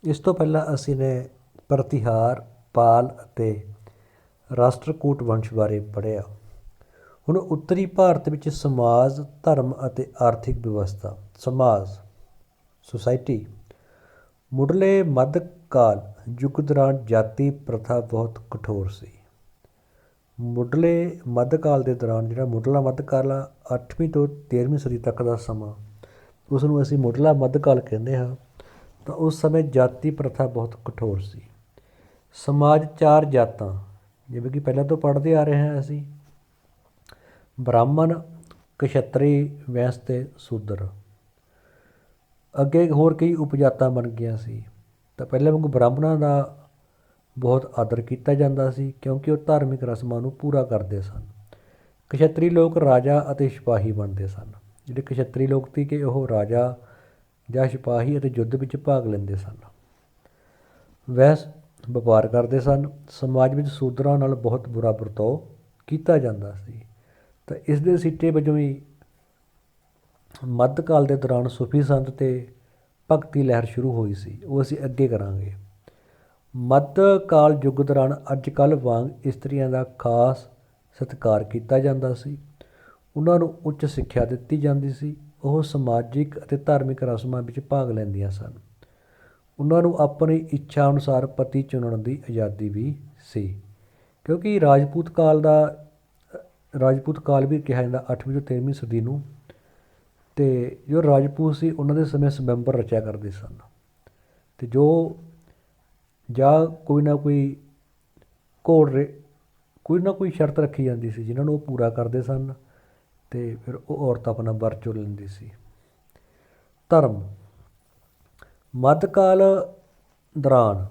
ਇਸ ਤੋਂ ਪਹਿਲਾਂ ਅਸੀਂ ਨੇ ਪ੍ਰਤਿਹਾਰ, ਪਾਲ ਅਤੇ ਰਾਸ਼ਟਰਕੂਟ ਵੰਸ਼ ਬਾਰੇ ਪੜ੍ਹਿਆ। ਹੁਣ ਉੱਤਰੀ ਭਾਰਤ ਵਿੱਚ ਸਮਾਜ, ਧਰਮ ਅਤੇ ਆਰਥਿਕ ਵਿਵਸਥਾ। ਸਮਾਜ, ਸੁਸਾਇਟੀ। ਮੁੱਢਲੇ ਮੱਧਕਾਲ ਯੁੱਗ ਦੌਰਾਨ ਜਾਤੀ ਪ੍ਰਥਾ ਬਹੁਤ ਕਠੋਰ ਸੀ। ਮੁੱਢਲੇ ਮੱਧਕਾਲ ਦੇ ਦੌਰਾਨ ਜਿਹੜਾ ਮੁੱਢਲਾ ਮੱਧਕਾਲ ਆ 8ਵੀਂ ਤੋਂ 13ਵੀਂ ਸਦੀ ਤੱਕ ਦਾ ਸਮਾਂ, ਉਸ ਨੂੰ ਅਸੀਂ ਮੁੱਢਲਾ ਮੱਧਕਾਲ ਕਹਿੰਦੇ ਹਾਂ। ਤਾਂ ਉਸ ਸਮੇਂ ਜਾਤੀ ਪ੍ਰਥਾ ਬਹੁਤ ਕਠੋਰ ਸੀ। ਸਮਾਜ 4 ਜਾਤਾਂ, ਜਿਵੇਂ ਕਿ ਪਹਿਲਾਂ ਤੋਂ ਪੜ੍ਹਦੇ ਆ ਰਹੇ ਹਾਂ ਅਸੀਂ, ਬ੍ਰਾਹਮਣ, ਕਸ਼ੱਤਰੀ, ਵੈਸ਼ ਅਤੇ ਸ਼ੂਦਰ। ਅੱਗੇ ਹੋਰ ਕਈ ਉਪਜਾਤਾਂ ਬਣ ਗਈਆਂ ਸੀ। ਤਾਂ ਪਹਿਲਾਂ ਵਾਂਗੂ ਬ੍ਰਾਹਮਣਾਂ ਦਾ ਬਹੁਤ ਆਦਰ ਕੀਤਾ ਜਾਂਦਾ ਸੀ, ਕਿਉਂਕਿ ਉਹ ਧਾਰਮਿਕ ਰਸਮਾਂ ਨੂੰ ਪੂਰਾ ਕਰਦੇ ਸਨ। ਕਸ਼ੱਤਰੀ ਲੋਕ ਰਾਜਾ ਅਤੇ ਸਿਪਾਹੀ ਬਣਦੇ ਸਨ। ਜਿਹੜੇ ਕਸ਼ੱਤਰੀ ਲੋਕ ਸੀ ਕਿ ਉਹ ਰਾਜਾ ਜਾਂ ਸਿਪਾਹੀ ਅਤੇ ਯੁੱਧ ਵਿੱਚ ਭਾਗ ਲੈਂਦੇ ਸਨ। ਵੈਸ਼ ਵਪਾਰ ਕਰਦੇ ਸਨ। ਸਮਾਜ ਵਿੱਚ ਸ਼ੂਦਰਾਂ ਨਾਲ ਬਹੁਤ ਬੁਰਾ ਵਰਤਾਓ ਕੀਤਾ ਜਾਂਦਾ ਸੀ। ਤਾਂ ਇਸ ਦੇ ਸਿੱਟੇ ਵਜੋਂ ਹੀ ਮੱਧਕਾਲ ਦੇ ਦੌਰਾਨ ਸੂਫੀ ਸੰਤ ਅਤੇ ਭਗਤੀ ਲਹਿਰ ਸ਼ੁਰੂ ਹੋਈ ਸੀ। ਉਹ ਅਸੀਂ ਅੱਗੇ ਕਰਾਂਗੇ। ਮੱਧਕਾਲ ਯੁੱਗ ਦੌਰਾਨ ਅੱਜ ਕੱਲ੍ਹ ਵਾਂਗ ਇਸਤਰੀਆਂ ਦਾ ਖਾਸ ਸਤਿਕਾਰ ਕੀਤਾ ਜਾਂਦਾ ਸੀ। ਉਹਨਾਂ ਨੂੰ ਉੱਚ ਸਿੱਖਿਆ ਦਿੱਤੀ ਜਾਂਦੀ ਸੀ। ਉਹ ਸਮਾਜਿਕ ਅਤੇ ਧਾਰਮਿਕ ਰਸਮਾਂ ਵਿੱਚ ਭਾਗ ਲੈਂਦੀਆਂ ਸਨ। ਉਹਨਾਂ ਨੂੰ ਆਪਣੀ ਇੱਛਾ ਅਨੁਸਾਰ ਪਤੀ ਚੁਣਨ ਦੀ ਆਜ਼ਾਦੀ ਵੀ ਸੀ, ਕਿਉਂਕਿ ਰਾਜਪੂਤ ਕਾਲ ਵੀ ਕਿਹਾ ਜਾਂਦਾ 8ਵੀਂ ਤੋਂ 13ਵੀਂ ਸਦੀ ਨੂੰ। ਅਤੇ ਜੋ ਰਾਜਪੂਤ ਸੀ ਉਹਨਾਂ ਦੇ ਸਮੇਂ ਸਵੰਬਰ ਰਚਿਆ ਕਰਦੇ ਸਨ, ਅਤੇ ਜੋ ਜਾਂ ਕੋਈ ਨਾ ਕੋਈ ਕੋਈ ਨਾ ਕੋਈ ਸ਼ਰਤ ਰੱਖੀ ਜਾਂਦੀ ਸੀ ਜਿਨ੍ਹਾਂ ਨੂੰ ਉਹ ਪੂਰਾ ਕਰਦੇ ਸਨ, ਅਤੇ ਫਿਰ ਉਹ ਔਰਤ ਆਪਣਾ ਵਰ ਚੁਣ ਲੈਂਦੀ ਸੀ। ਧਰਮ, ਮੱਧਕਾਲ ਦੌਰਾਨ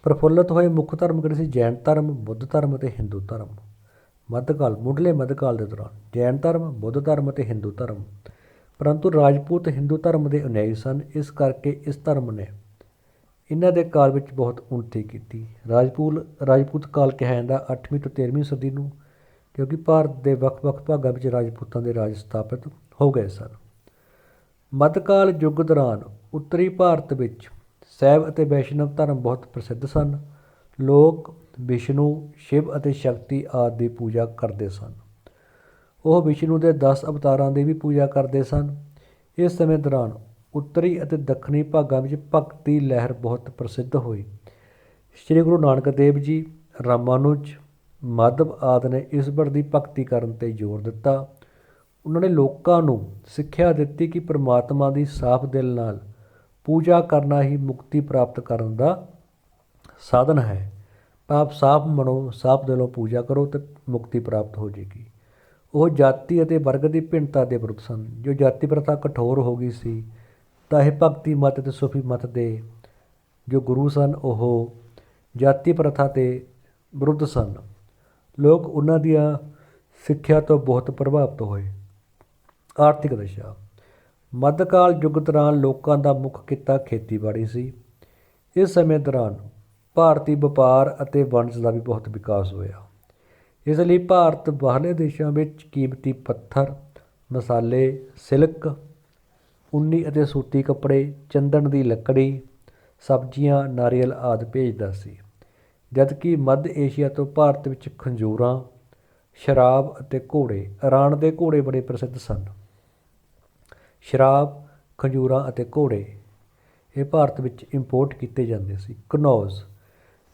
ਪ੍ਰਫੁੱਲਤ ਹੋਏ ਮੁੱਖ ਧਰਮ ਕਿਹੜੇ ਸੀ? ਜੈਨ ਧਰਮ, ਬੁੱਧ ਧਰਮ ਅਤੇ ਹਿੰਦੂ ਧਰਮ। ਮੁੱਢਲੇ ਮੱਧਕਾਲ ਦੇ ਦੌਰਾਨ ਜੈਨ ਧਰਮ, ਬੁੱਧ ਧਰਮ ਅਤੇ ਹਿੰਦੂ ਧਰਮ। ਪਰੰਤੂ ਰਾਜਪੂਤ ਹਿੰਦੂ ਧਰਮ ਦੇ ਅਨੁਯਾਈ ਸਨ, ਇਸ ਕਰਕੇ ਇਸ ਧਰਮ ਨੇ ਇਹਨਾਂ ਦੇ ਕਾਲ ਵਿੱਚ ਬਹੁਤ ਉੱਨਤੀ ਕੀਤੀ। ਰਾਜਪੂਤ ਕਾਲ ਕਿਹਾ ਜਾਂਦਾ 8ਵੀਂ ਤੋਂ 13ਵੀਂ ਸਦੀ ਨੂੰ, ਕਿਉਂਕਿ ਭਾਰਤ ਦੇ ਵੱਖ-ਵੱਖ ਭਾਗਾਂ ਵਿੱਚ ਰਾਜਪੂਤਾਂ ਦੇ ਰਾਜ ਸਥਾਪਿਤ ਹੋ ਗਏ ਸਨ। ਮੱਧਕਾਲ ਯੁੱਗ ਦੌਰਾਨ ਉੱਤਰੀ ਭਾਰਤ ਵਿੱਚ ਸ਼ੈਵ ਅਤੇ ਵੈਸ਼ਨਵ ਧਰਮ ਬਹੁਤ ਪ੍ਰਸਿੱਧ ਸਨ। ਲੋਕ ਵਿਸ਼ਨੂੰ, ਸ਼ਿਵ ਅਤੇ ਸ਼ਕਤੀ ਆਦਿ ਦੀ ਪੂਜਾ ਕਰਦੇ ਸਨ। ਉਹ ਵਿਸ਼ਨੂੰ ਦੇ 10 ਅਵਤਾਰਾਂ ਦੀ ਵੀ ਪੂਜਾ ਕਰਦੇ ਸਨ। ਇਸ ਸਮੇਂ ਦੌਰਾਨ ਉੱਤਰੀ ਅਤੇ ਦੱਖਣੀ ਭਾਗਾਂ ਵਿੱਚ ਭਗਤੀ ਲਹਿਰ ਬਹੁਤ ਪ੍ਰਸਿੱਧ ਹੋਈ। ਸ੍ਰੀ ਗੁਰੂ ਨਾਨਕ ਦੇਵ ਜੀ, ਰਾਮਾਨੁਜ, ਮਾਧਵ ਆਦਿ ਨੇ ਈਸ਼ਵਰ ਦੀ ਭਗਤੀ ਕਰਨ 'ਤੇ ਜ਼ੋਰ ਦਿੱਤਾ। ਉਹਨਾਂ ਨੇ ਲੋਕਾਂ ਨੂੰ ਸਿੱਖਿਆ ਦਿੱਤੀ ਕਿ ਪਰਮਾਤਮਾ ਦੀ ਸਾਫ਼ ਦਿਲ ਨਾਲ ਪੂਜਾ ਕਰਨਾ ਹੀ ਮੁਕਤੀ ਪ੍ਰਾਪਤ ਕਰਨ ਦਾ ਸਾਧਨ ਹੈ। ਭਾਵ ਸਾਫ਼ ਮਨੋ, ਸਾਫ਼ ਦਿਲੋਂ ਪੂਜਾ ਕਰੋ ਅਤੇ ਮੁਕਤੀ ਪ੍ਰਾਪਤ ਹੋ ਜਾਏਗੀ। ਉਹ ਜਾਤੀ ਅਤੇ ਵਰਗ ਦੀ ਭਿੰਨਤਾ ਦੇ ਵਿਰੁੱਧ ਸਨ। ਜੋ ਜਾਤੀ ਪ੍ਰਥਾ ਕਠੋਰ ਹੋ ਗਈ ਸੀ, ਤਾਂ ਇਹ ਭਗਤੀ ਮਤ ਅਤੇ ਸੂਫੀ ਮਤ ਦੇ ਜੋ ਗੁਰੂ ਸਨ ਉਹ ਜਾਤੀ ਪ੍ਰਥਾ ਦੇ ਵਿਰੁੱਧ ਸਨ। ਲੋਕ ਉਹਨਾਂ ਦੀਆਂ ਸਿੱਖਿਆ ਤੋਂ ਬਹੁਤ ਪ੍ਰਭਾਵਿਤ ਹੋਏ। ਆਰਥਿਕ ਦਸ਼ਾ, ਮੱਧਕਾਲ ਯੁੱਗ ਦੌਰਾਨ ਲੋਕਾਂ ਦਾ ਮੁੱਖ ਕਿੱਤਾ ਖੇਤੀਬਾੜੀ ਸੀ। ਇਸ ਸਮੇਂ ਦੌਰਾਨ ਭਾਰਤੀ ਵਪਾਰ ਅਤੇ ਵਣਜ ਦਾ ਵੀ ਬਹੁਤ ਵਿਕਾਸ ਹੋਇਆ। ਇਸ ਲਈ ਭਾਰਤ ਬਾਹਰਲੇ ਦੇਸ਼ਾਂ ਵਿੱਚ ਕੀਮਤੀ ਪੱਥਰ, ਮਸਾਲੇ, ਸਿਲਕ, ਉੱਨੀ ਅਤੇ ਸੂਤੀ ਕੱਪੜੇ, ਚੰਦਨ ਦੀ ਲੱਕੜੀ, ਸਬਜ਼ੀਆਂ, ਨਾਰੀਅਲ ਆਦਿ ਭੇਜਦਾ ਸੀ। ਜਦਕਿ ਮੱਧ ਏਸ਼ੀਆ ਤੋਂ ਭਾਰਤ ਵਿੱਚ ਖੰਜੂਰਾਂ, ਸ਼ਰਾਬ ਅਤੇ ਘੋੜੇ, ਈਰਾਨ ਦੇ ਘੋੜੇ ਬੜੇ ਪ੍ਰਸਿੱਧ ਸਨ। ਸ਼ਰਾਬ, ਖੰਜੂਰਾਂ ਅਤੇ ਘੋੜੇ ਇਹ ਭਾਰਤ ਵਿੱਚ ਇੰਪੋਰਟ ਕੀਤੇ ਜਾਂਦੇ ਸੀ। ਕਨੌਜ,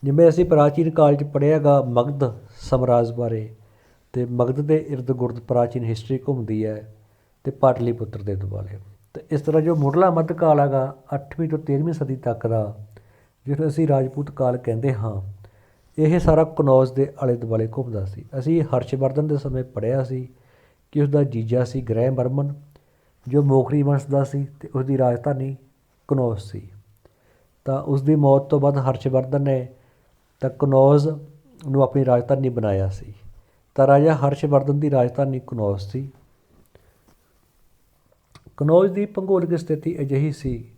ਜਿਵੇਂ ਅਸੀਂ ਪ੍ਰਾਚੀਨ ਕਾਲ 'ਚ ਪੜ੍ਹਿਆ ਗਾ ਮਗਧ ਸਾਮਰਾਜ ਬਾਰੇ, ਅਤੇ ਮਗਧ ਦੇ ਇਰਦ ਗੁਰਦ ਪ੍ਰਾਚੀਨ ਹਿਸਟਰੀ ਘੁੰਮਦੀ ਹੈ, ਅਤੇ ਪਾਟਲੀਪੁੱਤਰ ਦੇ ਦੁਆਲੇ। ਅਤੇ ਇਸ ਤਰ੍ਹਾਂ ਜੋ ਮੁੱਢਲਾ ਮੱਧਕਾਲ ਹੈਗਾ 8ਵੀਂ ਤੋਂ 13ਵੀਂ ਸਦੀ ਤੱਕ ਦਾ, ਜਿਹਨੂੰ ਅਸੀਂ ਰਾਜਪੂਤ ਕਾਲ ਕਹਿੰਦੇ ਹਾਂ, ਇਹ ਸਾਰਾ ਕਨੌਜ ਦੇ ਆਲੇ ਦੁਆਲੇ ਘੁੰਮਦਾ ਸੀ। ਅਸੀਂ ਹਰਸ਼ਵਰਧਨ ਦੇ ਸਮੇਂ ਪੜ੍ਹਿਆ ਸੀ ਕਿ ਉਸਦਾ ਜੀਜਾ ਸੀ ਗ੍ਰਹਿ ਬਰਮਨ, ਜੋ ਮੋਖਰੀ ਵੰਸ਼ ਦਾ ਸੀ, ਅਤੇ ਉਸਦੀ ਰਾਜਧਾਨੀ ਕਨੌਜ ਸੀ। ਤਾਂ ਉਸ ਦੀ ਮੌਤ ਤੋਂ ਬਾਅਦ ਹਰਸ਼ਵਰਧਨ ਨੇ ਤਾਂ ਕਨੌਜ ਨੂੰ ਆਪਣੀ ਰਾਜਧਾਨੀ ਬਣਾਇਆ ਸੀ। ਤਾਂ ਰਾਜਾ ਹਰਸ਼ਵਰਧਨ ਦੀ ਰਾਜਧਾਨੀ ਕਨੌਜ ਸੀ। ਕਨੌਜ ਦੀ ਭੂਗੋਲਿਕ ਸਥਿਤੀ ਅਜਿਹੀ ਸੀ,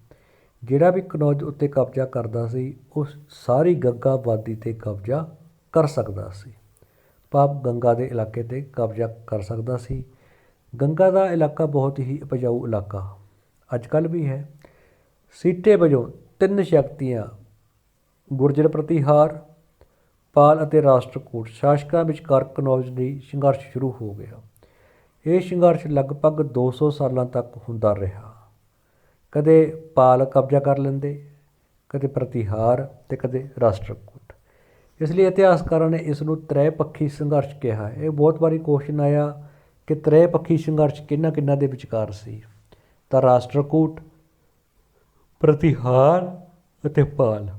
ਜਿਹੜਾ ਵੀ ਕਨੌਜ ਉੱਤੇ ਕਬਜ਼ਾ ਕਰਦਾ ਸੀ ਉਹ ਸਾਰੀ ਗੰਗਾ ਵਾਦੀ 'ਤੇ ਕਬਜ਼ਾ ਕਰ ਸਕਦਾ ਸੀ। ਭਾਵ ਗੰਗਾ ਦੇ ਇਲਾਕੇ 'ਤੇ ਕਬਜ਼ਾ ਕਰ ਸਕਦਾ ਸੀ। ਗੰਗਾ ਦਾ ਇਲਾਕਾ ਬਹੁਤ ਹੀ ਉਪਜਾਊ ਇਲਾਕਾ ਅੱਜ ਕੱਲ੍ਹ ਵੀ ਹੈ। ਸਿੱਟੇ ਵਜੋਂ 3 ਸ਼ਕਤੀਆਂ ਗੁਰਜਰ ਪ੍ਰਤੀਹਾਰ, ਪਾਲ ਅਤੇ ਰਾਸ਼ਟਰਕੂਟ ਸ਼ਾਸਕਾਂ ਵਿਚਕਾਰ ਕਨੌਜ ਲਈ ਸੰਘਰਸ਼ ਸ਼ੁਰੂ ਹੋ ਗਿਆ। ਇਹ ਸੰਘਰਸ਼ ਲਗਭਗ 200 ਸਾਲਾਂ ਤੱਕ ਹੁੰਦਾ ਰਿਹਾ। ਕਦੇ ਪਾਲ ਕਬਜ਼ਾ ਕਰ ਲੈਂਦੇ, ਕਦੇ ਪ੍ਰਤੀਹਾਰ ਅਤੇ ਕਦੇ ਰਾਸ਼ਟਰਕੂਟ। ਇਸ ਲਈ ਇਤਿਹਾਸਕਾਰਾਂ ਨੇ ਇਸ ਨੂੰ ਤ੍ਰੈ-ਪੱਖੀ ਸੰਘਰਸ਼ ਕਿਹਾ। ਇਹ ਬਹੁਤ ਵਾਰੀ ਕੁਐਸਚਨ ਆਇਆ ਕਿ ਤ੍ਰੈ-ਪੱਖੀ ਸੰਘਰਸ਼ ਕਿਹਨਾਂ ਕਿਹਨਾਂ ਦੇ ਵਿਚਕਾਰ ਸੀ, ਤਾਂ ਰਾਸ਼ਟਰਕੂਟ, ਪ੍ਰਤੀਹਾਰ ਅਤੇ ਪਾਲ,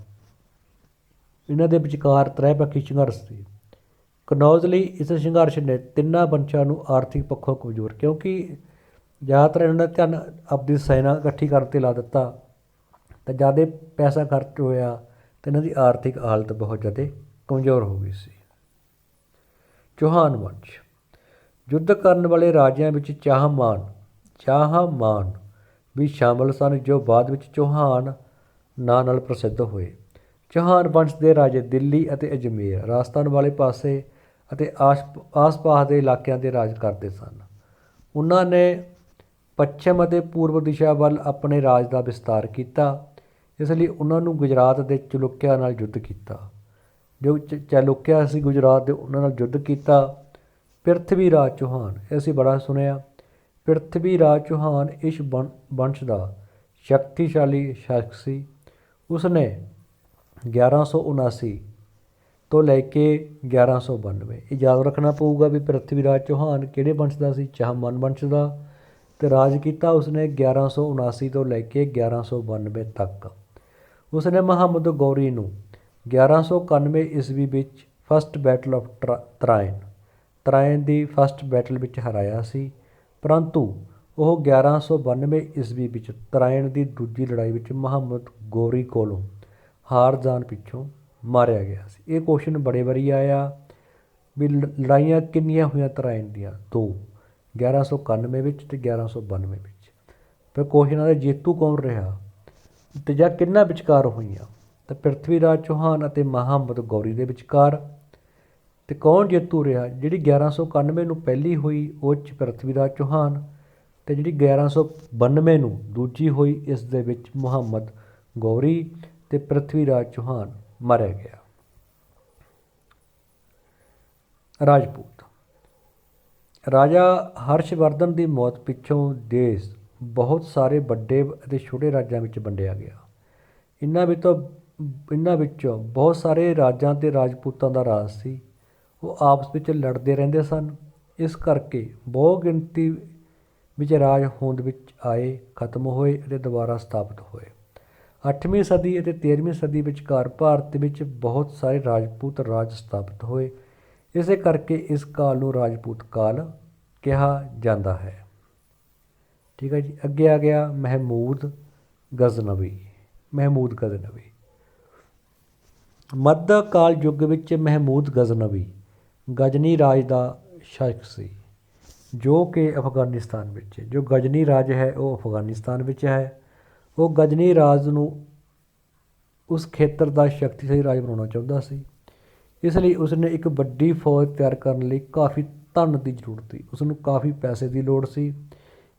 ਇਹਨਾਂ ਦੇ ਵਿਚਕਾਰ ਤ੍ਰੈ-ਪੱਖੀ ਸੰਘਰਸ਼ ਸੀ। ਕਨੌਜ ਲਈ ਇਸ ਸੰਘਰਸ਼ ਨੇ ਤਿੰਨਾਂ ਵੰਸ਼ਾਂ ਨੂੰ ਆਰਥਿਕ ਪੱਖੋਂ ਕਮਜ਼ੋਰ, ਕਿਉਂਕਿ ਜ਼ਿਆਦਾਤਰ ਇਹਨਾਂ ਦਾ ਧਿਆਨ ਆਪਣੀ ਸੈਨਾ ਇਕੱਠੀ ਕਰਨ 'ਤੇ ਲਾ ਦਿੱਤਾ, ਤਾਂ ਜ਼ਿਆਦਾ ਪੈਸਾ ਖਰਚ ਹੋਇਆ ਅਤੇ ਇਹਨਾਂ ਦੀ ਆਰਥਿਕ ਹਾਲਤ ਬਹੁਤ ਜ਼ਿਆਦਾ ਕਮਜ਼ੋਰ ਹੋ ਗਈ ਸੀ। ਚੌਹਾਨ ਵੰਸ਼। ਯੁੱਧ ਕਰਨ ਵਾਲੇ ਰਾਜਿਆਂ ਵਿੱਚ ਚਾਹਮਾਨ ਵੀ ਸ਼ਾਮਲ ਸਨ, ਜੋ ਬਾਅਦ ਵਿੱਚ ਚੌਹਾਨ ਨਾਂ ਨਾਲ ਪ੍ਰਸਿੱਧ ਹੋਏ। ਚੌਹਾਨ ਵੰਸ਼ ਦੇ ਰਾਜੇ ਦਿੱਲੀ ਅਤੇ ਅਜਮੇਰ, ਰਾਜਸਥਾਨ ਵਾਲੇ ਪਾਸੇ ਅਤੇ ਆਸ-ਪਾਸ ਦੇ ਇਲਾਕਿਆਂ 'ਤੇ ਰਾਜ ਕਰਦੇ ਸਨ। ਉਹਨਾਂ ਨੇ ਪੱਛਮ ਅਤੇ ਪੂਰਬ ਦਿਸ਼ਾ ਵੱਲ ਆਪਣੇ ਰਾਜ ਦਾ ਵਿਸਤਾਰ ਕੀਤਾ। ਇਸ ਲਈ ਉਹਨਾਂ ਨੂੰ ਗੁਜਰਾਤ ਦੇ ਚਲੁਕਿਆਂ ਨਾਲ ਯੁੱਧ ਕੀਤਾ। ਜੋ ਚਾਲੁਕਿਆ ਸੀ ਗੁਜਰਾਤ ਦੇ, ਉਹਨਾਂ ਨਾਲ ਯੁੱਧ ਕੀਤਾ। ਪ੍ਰਿਥਵੀ ਰਾਜ ਚੌਹਾਨ, ਇਹ ਅਸੀਂ ਬੜਾ ਸੁਣਿਆ। ਪ੍ਰਿਥਵੀ ਰਾਜ ਚੌਹਾਨ ਇਸ ਵੰਸ਼ ਦਾ ਸ਼ਕਤੀਸ਼ਾਲੀ ਸ਼ਾਸਕ ਸੀ। ਉਸਨੇ 1179 ਤੋਂ ਲੈ ਕੇ 1192, ਇਹ ਯਾਦ ਰੱਖਣਾ ਪਊਗਾ ਵੀ ਪ੍ਰਿਥਵੀ ਰਾਜ ਚੌਹਾਨ ਕਿਹੜੇ ਵੰਸ਼ ਦਾ ਸੀ, ਚਾਹਮਾਨ ਵੰਸ਼ ਦਾ, ਅਤੇ ਰਾਜ ਕੀਤਾ ਉਸਨੇ 1179 ਤੋਂ ਲੈ ਕੇ 1192 ਤੱਕ। ਉਸਨੇ ਮੁਹੰਮਦ ਗੌਰੀ ਨੂੰ 1191 ਈਸਵੀ ਵਿੱਚ first battle of Tarain the first battle ਵਿੱਚ ਹਰਾਇਆ ਸੀ, ਪਰੰਤੂ ਉਹ 1192 ਈਸਵੀ ਵਿੱਚ ਤਰਾਇਨ ਦੀ ਦੂਜੀ ਲੜਾਈ ਵਿੱਚ ਮੁਹੰਮਦ ਗੌਰੀ ਕੋਲੋਂ ਹਾਰ ਜਾਣ ਪਿੱਛੋਂ ਮਾਰਿਆ ਗਿਆ ਸੀ। ਇਹ ਕੁਐਸਚਨ ਬੜੇ ਵਾਰੀ ਆਇਆ ਵੀ ਲੜਾਈਆਂ ਕਿੰਨੀਆਂ ਹੋਈਆਂ ਤਰਾਇਨ ਦੀਆਂ, 2, 1191 ਵਿੱਚ ਅਤੇ 1192 ਵਿੱਚ। ਫਿਰ ਕੁਐਸਚਨਾਂ ਦਾ ਜੇਤੂ ਕੌਣ ਰਿਹਾ ਅਤੇ ਜਾਂ ਕਿਹਨਾਂ ਵਿਚਕਾਰ ਹੋਈਆਂ, ਤਾਂ ਪ੍ਰਿਥਵੀ ਰਾਜ ਚੌਹਾਨ ਅਤੇ ਮੁਹੰਮਦ ਗੌਰੀ ਦੇ ਵਿਚਕਾਰ। ਅਤੇ ਕੌਣ ਜੇਤੂ ਰਿਹਾ, ਜਿਹੜੀ 1191 ਨੂੰ ਪਹਿਲੀ ਹੋਈ ਉਹ 'ਚ ਪ੍ਰਿਥਵੀ ਰਾਜ ਚੌਹਾਨ, ਅਤੇ ਜਿਹੜੀ 1192 ਨੂੰ ਦੂਜੀ ਹੋਈ ਇਸ ਦੇ ਵਿੱਚ ਮੁਹੰਮਦ ਗੌਰੀ ਅਤੇ ਪ੍ਰਿਥਵੀ ਰਾਜ ਚੌਹਾਨ ਮਾਰਿਆ ਗਿਆ। ਰਾਜਪੂਤ। ਰਾਜਾ ਹਰਸ਼ਵਰਧਨ ਦੀ ਮੌਤ ਪਿੱਛੋਂ ਦੇਸ਼ ਬਹੁਤ ਸਾਰੇ ਵੱਡੇ ਅਤੇ ਛੋਟੇ ਰਾਜਾਂ ਵਿੱਚ ਵੰਡਿਆ ਗਿਆ। ਇਹਨਾਂ ਵਿੱਚੋਂ ਬਹੁਤ ਸਾਰੇ ਰਾਜਾਂ 'ਤੇ ਰਾਜਪੂਤਾਂ ਦਾ ਰਾਜ ਸੀ। ਉਹ ਆਪਸ ਵਿੱਚ ਲੜਦੇ ਰਹਿੰਦੇ ਸਨ। ਇਸ ਕਰਕੇ ਬਹੁ ਗਿਣਤੀ ਵਿੱਚ ਰਾਜ ਹੋਂਦ ਵਿੱਚ ਆਏ, ਖਤਮ ਹੋਏ ਅਤੇ ਦੁਬਾਰਾ ਸਥਾਪਿਤ ਹੋਏ। 8ਵੀਂ ਸਦੀ ਅਤੇ 13ਵੀਂ ਸਦੀ ਵਿਚਕਾਰ ਭਾਰਤ ਵਿੱਚ ਬਹੁਤ ਸਾਰੇ ਰਾਜਪੂਤ ਰਾਜ ਸਥਾਪਿਤ ਹੋਏ। ਇਸੇ ਕਰਕੇ ਇਸ ਕਾਲ ਨੂੰ ਰਾਜਪੂਤ ਕਾਲ ਕਿਹਾ ਜਾਂਦਾ ਹੈ। ਠੀਕ ਹੈ ਜੀ। ਅੱਗੇ ਆ ਗਿਆ ਮਹਿਮੂਦ ਗਜ਼ਨਵੀ। ਮੱਧਕਾਲ ਯੁੱਗ ਵਿੱਚ ਮਹਿਮੂਦ ਗਜ਼ਨਵੀ ਗਜ਼ਨੀ ਰਾਜ ਦਾ ਸ਼ਾਸਕ ਸੀ, ਜੋ ਕਿ ਅਫਗਾਨਿਸਤਾਨ ਵਿੱਚ, ਜੋ ਗਜ਼ਨੀ ਰਾਜ ਹੈ ਉਹ ਅਫਗਾਨਿਸਤਾਨ ਵਿੱਚ ਹੈ। ਉਹ ਗਜ਼ਨੀ ਰਾਜ ਨੂੰ ਉਸ ਖੇਤਰ ਦਾ ਸ਼ਕਤੀਸ਼ਾਲੀ ਰਾਜ ਬਣਾਉਣਾ ਚਾਹੁੰਦਾ ਸੀ। ਇਸ ਲਈ ਉਸਨੇ ਇੱਕ ਵੱਡੀ ਫੌਜ ਤਿਆਰ ਕਰਨ ਲਈ ਕਾਫੀ ਧਨ ਦੀ ਜ਼ਰੂਰਤ ਸੀ, ਉਸਨੂੰ ਕਾਫੀ ਪੈਸੇ ਦੀ ਲੋੜ ਸੀ।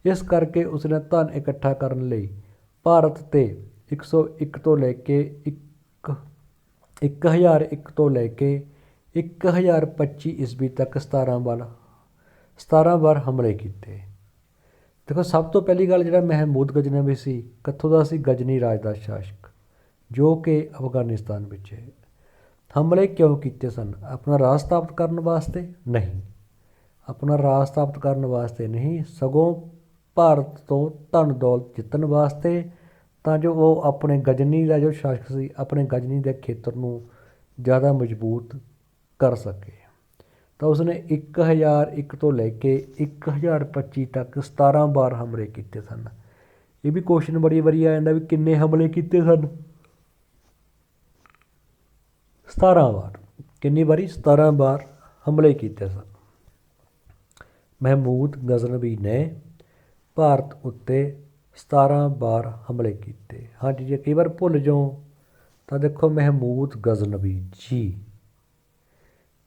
ਇਸ ਕਰਕੇ ਉਸਨੇ ਧਨ ਇਕੱਠਾ ਕਰਨ ਲਈ ਭਾਰਤ 'ਤੇ 1001 ਤੋਂ ਲੈ ਕੇ 1001 ਤੋਂ ਲੈ ਕੇ 1025 ਈਸਵੀ ਤੱਕ 17 ਵਾਰ ਹਮਲੇ ਕੀਤੇ। ਦੇਖੋ, ਸਭ ਤੋਂ ਪਹਿਲੀ ਗੱਲ, ਜਿਹੜਾ ਮਹਿਮੂਦ ਗਜ਼ਨਵੀ ਸੀ, ਕਿੱਥੋਂ ਦਾ ਸੀ? ਗਜ਼ਨੀ ਰਾਜ ਦਾ ਸ਼ਾਸਕ, ਜੋ ਕਿ ਅਫਗਾਨਿਸਤਾਨ ਵਿੱਚ ਹੈ। ਹਮਲੇ ਕਿਉਂ ਕੀਤੇ ਸਨ? ਆਪਣਾ ਰਾਜ ਸਥਾਪਿਤ ਕਰਨ ਵਾਸਤੇ ਨਹੀਂ, ਆਪਣਾ ਰਾਜ ਸਥਾਪਿਤ ਕਰਨ ਵਾਸਤੇ ਨਹੀਂ, ਸਗੋਂ ਭਾਰਤ ਤੋਂ ਧਨ ਦੌਲਤ ਜਿੱਤਣ ਵਾਸਤੇ, ਤਾਂ ਜੋ ਉਹ ਆਪਣੇ ਗਜ਼ਨੀ ਦਾ ਜੋ ਸ਼ਾਸਕ ਸੀ, ਆਪਣੇ ਗਜ਼ਨੀ ਦੇ ਖੇਤਰ ਨੂੰ ਜ਼ਿਆਦਾ ਮਜ਼ਬੂਤ ਕਰ ਸਕੇ। ਤਾਂ ਉਸਨੇ 1001 ਤੋਂ ਲੈ ਕੇ 1025 ਤੱਕ 17 ਵਾਰ ਹਮਲੇ ਕੀਤੇ ਸਨ। ਇਹ ਵੀ ਕੁਐਸਚਨ ਬੜੀ ਵਾਰੀ ਆ ਜਾਂਦਾ ਵੀ ਕਿੰਨੇ ਹਮਲੇ ਕੀਤੇ ਸਨ? 17 ਵਾਰ। ਕਿੰਨੀ ਵਾਰੀ? 17 ਵਾਰ ਹਮਲੇ ਕੀਤੇ ਸਨ। ਮਹਿਮੂਦ ਗਜ਼ਨਵੀ ਨੇ ਭਾਰਤ ਉੱਤੇ 17 ਵਾਰ ਹਮਲੇ ਕੀਤੇ। ਹਾਂਜੀ, ਜੇ ਕਈ ਵਾਰ ਭੁੱਲ ਜਾਓ ਤਾਂ ਦੇਖੋ ਮਹਿਮੂਦ ਗਜ਼ਨਵੀ ਜੀ,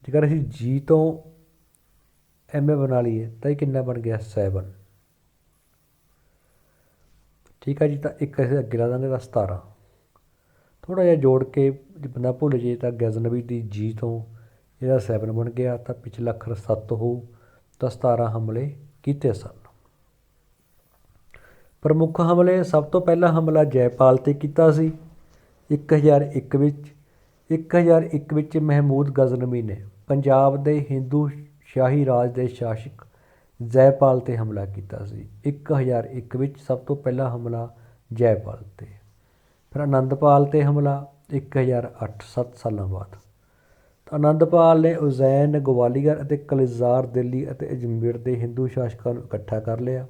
ਜੇਕਰ ਅਸੀਂ ਜੀ ਤੋਂ MA ਬਣਾ ਲਈਏ ਤਾਂ ਇਹ ਕਿੰਨਾ ਬਣ ਗਿਆ? 7। ਠੀਕ ਹੈ ਜੀ। ਤਾਂ ਇੱਕ ਅਸੀਂ ਅੱਗੇ ਲਾ ਦਾਂਗੇ ਤਾਂ 17। ਥੋੜ੍ਹਾ ਜਿਹਾ ਜੋੜ ਕੇ ਜੇ ਬੰਦਾ ਭੁੱਲ ਜੇ ਤਾਂ ਗਜ਼ਨਵੀ ਦੀ ਜੀ ਤੋਂ ਇਹਦਾ 7 ਬਣ ਗਿਆ, ਤਾਂ ਪਿਛਲਾ ਅੱਖਰ 7 ਹੋਊ, ਤਾਂ 17 ਹਮਲੇ ਕੀਤੇ ਸਨ। ਪ੍ਰਮੁੱਖ ਹਮਲੇ, ਸਭ ਤੋਂ ਪਹਿਲਾ ਹਮਲਾ ਜੈਪਾਲ 'ਤੇ ਕੀਤਾ ਸੀ 1001 ਵਿੱਚ। 1001 ਵਿੱਚ ਮਹਿਮੂਦ ਗਜ਼ਨਵੀ ਨੇ ਪੰਜਾਬ ਦੇ ਹਿੰਦੂ ਸ਼ਾਹੀ ਰਾਜ ਦੇ ਸ਼ਾਸਕ ਜੈਪਾਲ 'ਤੇ ਹਮਲਾ ਕੀਤਾ ਸੀ। 1001 ਵਿੱਚ ਸਭ ਤੋਂ ਪਹਿਲਾ ਹਮਲਾ ਜੈਪਾਲ 'ਤੇ। ਫਿਰ ਆਨੰਦਪਾਲ 'ਤੇ ਹਮਲਾ 1008, 7 ਸਾਲਾਂ ਬਾਅਦ। ਆਨੰਦਪਾਲ ਨੇ ਉਜੈਨ, ਗਵਾਲੀਅਰ ਅਤੇ ਕਲਿਜ਼ਾਰ, ਦਿੱਲੀ ਅਤੇ ਅਜਮੇਰ ਦੇ ਹਿੰਦੂ ਸ਼ਾਸਕਾਂ ਨੂੰ ਇਕੱਠਾ ਕਰ ਲਿਆ।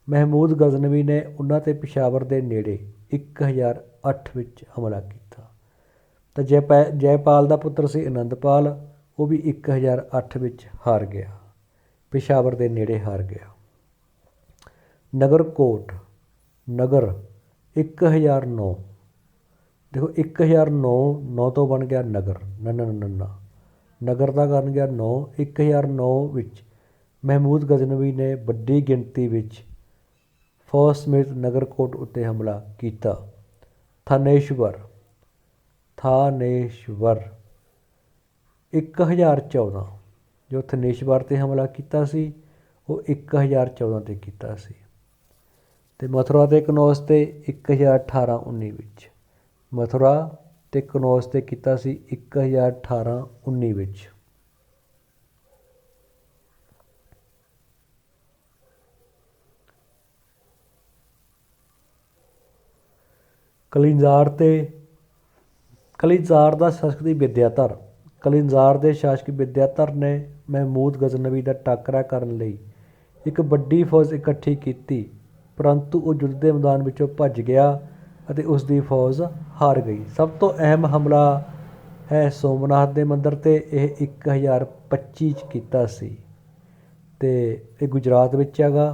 ਮਹਿਮੂਦ ਗਜ਼ਨਵੀ ਨੇ ਉਹਨਾਂ 'ਤੇ ਪਿਸ਼ਾਵਰ ਦੇ ਨੇੜੇ 1008 ਵਿੱਚ ਹਮਲਾ ਕੀਤਾ। ਤਾਂ ਜੈਪਾਲ ਦਾ ਪੁੱਤਰ ਸੀ ਆਨੰਦਪਾਲ, ਉਹ ਵੀ 1008 ਵਿੱਚ ਹਾਰ ਗਿਆ, ਪਿਸ਼ਾਵਰ ਦੇ ਨੇੜੇ ਹਾਰ ਗਿਆ। ਨਗਰਕੋਟ, ਨਗਰ 1009, ਦੇਖੋ 1009, 9 ਤੋਂ ਬਣ ਗਿਆ ਨਗਰ, ਨੰਨਾ ਨਗਰ ਦਾ ਬਣ ਗਿਆ 9। 1009 ਵਿੱਚ ਮਹਿਮੂਦ ਗਜ਼ਨਵੀ ਨੇ ਵੱਡੀ ਗਿਣਤੀ ਵਿੱਚ ਫੌਜ ਸਮੇਤ ਨਗਰਕੋਟ ਉੱਤੇ ਹਮਲਾ ਕੀਤਾ। ਥਾਨੇਸ਼ਵਰ 1014, ਜੋ ਥਾਨੇਸ਼ਵਰ 'ਤੇ ਹਮਲਾ ਕੀਤਾ ਸੀ ਉਹ 1014 'ਤੇ ਕੀਤਾ ਸੀ। ਅਤੇ ਮਥੁਰਾ ਅਤੇ ਕਨੌਜ 'ਤੇ 1018-19 ਵਿੱਚ। ਮਥੁਰਾ ਅਤੇ ਕਨੌਜ 'ਤੇ ਕੀਤਾ ਸੀ 1018-19 ਵਿੱਚ। ਕਲਿੰਜ਼ਾਰ ਦਾ ਸ਼ਾਸਕ ਦੀ ਵਿਦਿਆਧਰ। ਕਲਿੰਜ਼ਾਰ ਦੇ ਸ਼ਾਸਕ ਵਿਦਿਆਧਰ ਨੇ ਮਹਿਮੂਦ ਗਜ਼ਨਵੀ ਦਾ ਟਾਕਰਾ ਕਰਨ ਲਈ ਇੱਕ ਵੱਡੀ ਫੌਜ ਇਕੱਠੀ ਕੀਤੀ, ਪਰੰਤੂ ਉਹ ਯੁੱਧ ਦੇ ਮੈਦਾਨ ਵਿੱਚੋਂ ਭੱਜ ਗਿਆ ਅਤੇ ਉਸ ਦੀ ਫੌਜ ਹਾਰ ਗਈ। ਸਭ ਤੋਂ ਅਹਿਮ ਹਮਲਾ ਹੈ ਸੋਮਨਾਥ ਦੇ ਮੰਦਰ 'ਤੇ। ਇਹ 1025 'ਚ ਕੀਤਾ ਸੀ ਅਤੇ ਇਹ ਗੁਜਰਾਤ ਵਿੱਚ ਹੈਗਾ,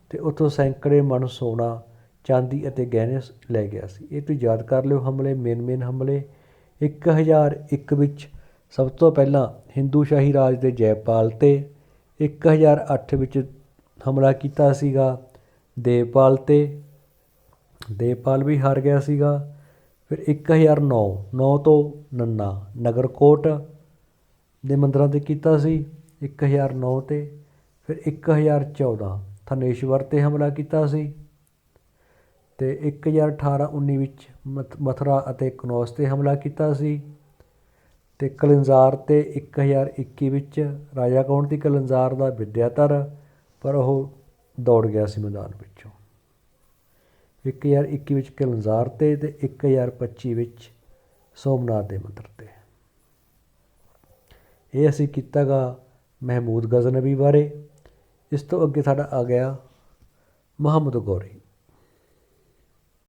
ਅਤੇ ਉੱਥੋਂ ਸੈਂਕੜੇ ਮਣ ਸੋਨਾ, ਚਾਂਦੀ ਅਤੇ ਗਹਿਣੇ ਲੈ ਗਿਆ ਸੀ। ਇਹ ਤੁਸੀਂ ਯਾਦ ਕਰ ਲਿਓ ਹਮਲੇ, ਮੇਨ ਹਮਲੇ। 1001 ਵਿੱਚ ਸਭ ਤੋਂ ਪਹਿਲਾਂ ਹਿੰਦੂ ਸ਼ਾਹੀ ਰਾਜ ਦੇ ਜੈਪਾਲ 'ਤੇ। 1008 ਵਿੱਚ ਹਮਲਾ ਕੀਤਾ ਸੀਗਾ ਦੇਵਪਾਲ 'ਤੇ, ਦੇਵਪਾਲ ਵੀ ਹਾਰ ਗਿਆ ਸੀਗਾ। ਫਿਰ 1009, 9 ਤੋਂ ਨਗਰਕੋਟ ਦੇ ਮੰਦਰਾਂ 'ਤੇ ਕੀਤਾ ਸੀ 1009 'ਤੇ। ਫਿਰ 1014 ਥਾਨੇਸ਼ਵਰ 'ਤੇ ਹਮਲਾ ਕੀਤਾ ਸੀ, ਅਤੇ 1018-19 ਵਿੱਚ ਮਥੁਰਾ ਅਤੇ ਕਨੌਜ 'ਤੇ ਹਮਲਾ ਕੀਤਾ ਸੀ। ਅਤੇ ਕਲਿੰਜ਼ਾਰ 'ਤੇ 1021 ਵਿੱਚ ਰਾਜਾ ਕੌਣ ਸੀ ਕਲਿੰਜ਼ਾਰ ਦਾ? ਵਿਦਿਆਧਰ, ਪਰ ਉਹ ਦੌੜ ਗਿਆ ਸੀ ਮੈਦਾਨ ਵਿੱਚੋਂ। 1021 ਵਿੱਚ ਕਲਿੰਜ਼ਾਰ 'ਤੇ ਅਤੇ 1025 ਵਿੱਚ ਸੋਮਨਾਥ ਦੇ ਮੰਦਰ 'ਤੇ। ਇਹ ਅਸੀਂ ਕੀਤਾ ਗਾ ਮਹਿਮੂਦ ਗਜ਼ਨਵੀ ਬਾਰੇ। ਇਸ ਤੋਂ ਅੱਗੇ ਸਾਡਾ ਆ ਗਿਆ ਮੁਹੰਮਦ ਗੌਰੀ।